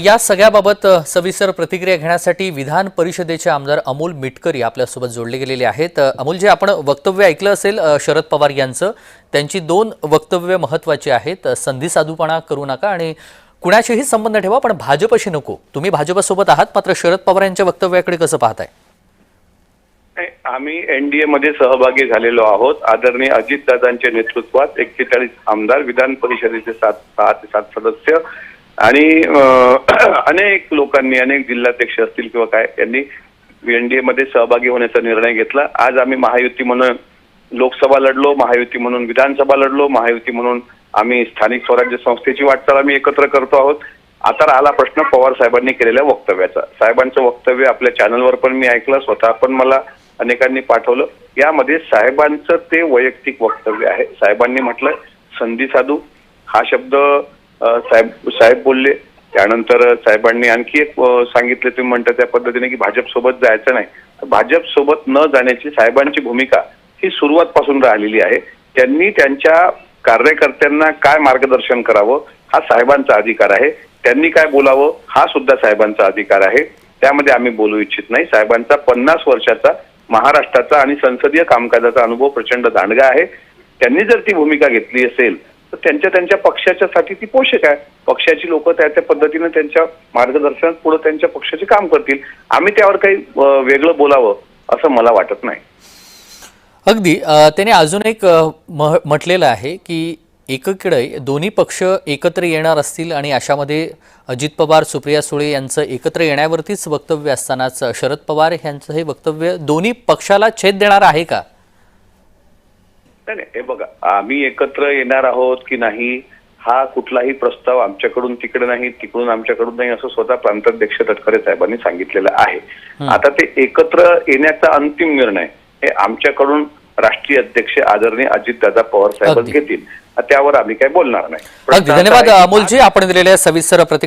या सगळ्याबाबत सविस्तर प्रतिक्रिया घेण्यासाठी विधान परिषदेचे आमदार अमोल मिटकरी आपल्यासोबत जोडले गेलेले आहेत। अमोल जी, आपण वक्तव्य ऐकलं असेल शरद पवार यांचं, त्यांची दोन वक्तव्य महत्त्वाची आहेत। संधी साधूपणा करू नका आणि कुणाशीही संबंध ठेवा पण भाजपशी नको। तुम्ही भाजपसोबत आहात, मात्र शरद पवार यांच्या वक्तव्याकडे कसं पाहताय? आम्ही एनडीए मध्ये सहभागी झालेलो आहोत। आदरणीय अजितदादांच्या नेतृत्वात 41 आमदार, विधान परिषदेचे 6 ते 7 सदस्य आणि अनेक लोकांनी, अनेक जिल्हाध्यक्ष असतील किंवा काय, यांनी एनडीए मध्ये सहभागी होण्याचा निर्णय घेतला। आज आम्ही महायुती म्हणून लोकसभा लढलो, महायुती म्हणून विधानसभा लढलो, महायुती म्हणून आम्ही स्थानिक स्वराज्य संस्थेची वाटचाल आम्ही एकत्र करतो आहोत। आता राहिला प्रश्न पवार साहेबांनी केलेल्या वक्तव्याचा। साहेबांचं वक्तव्य आपल्या चॅनलवर पण मी ऐकलं, स्वतः पण मला अनेकांनी पाठवलं। यामध्ये साहेबांचं ते वैयक्तिक वक्तव्य आहे। साहेबांनी म्हटलं संधी साधू हा शब्द साहेब बोलले। त्यानंतर साहेबांनी आणखी एक सांगितले, तुम्ही म्हणता त्या पद्धतीने, की भाजप सोबत जायचं नाही। भाजप सोबत न जाण्याची साहेबांची भूमिका ही सुरुवातपासून राहिलेली आहे। त्यांनी त्यांच्या कार्यकर्त्यांना काय मार्गदर्शन करावं हा साहेबांचा अधिकार आहे, त्यांनी काय बोलावं हा सुद्धा साहेबांचा अधिकार आहे। त्यामध्ये आम्ही बोलू इच्छित नाही। साहेबांचा 50 वर्षाचा महाराष्ट्राचा आणि संसदीय कामकाजाचा अनुभव प्रचंड दांडगा आहे। त्यांनी जर ती भूमिका घेतली असेल तर त्यांच्या पक्षाच्यासाठी ती पोषक आहे। पक्षाची लोक त्या पद्धतीने त्यांच्या मार्गदर्शनात पुढे त्यांच्या पक्षाचे काम करतील। आम्ही त्यावर काही वेगळं बोलावं असं मला वाटत नाही। अगदी त्याने अजून एक म्हटलेलं आहे की एकीकडे दोन्ही पक्ष एकत्र येणार असतील आणि अशामध्ये अजित पवार, सुप्रिया सुळे यांचं एकत्र येण्यावरतीच वक्तव्य असतानाच शरद पवार यांचं हे वक्तव्य दोन्ही पक्षाला छेद देणार आहे का? नाही, हे बघा, आम्ही एकत्र येणार आहोत की नाही हा कुठलाही प्रस्ताव आमच्याकडून तिकडे नाही, तिकडून आमच्याकडून नाही, असं स्वतः प्रांताध्यक्ष तटकरे साहेबांनी सांगितलेलं आहे। आता ते एकत्र येण्याचा अंतिम निर्णय हे आमच्याकडून राष्ट्रीय अध्यक्ष आदरणीय अजितदादा पवार साहेब घेतील, त्यावर आम्ही काही बोलणार नाही। धन्यवाद अमोलजी, आपण दिलेल्या सविस्तर प्रतिक्रिया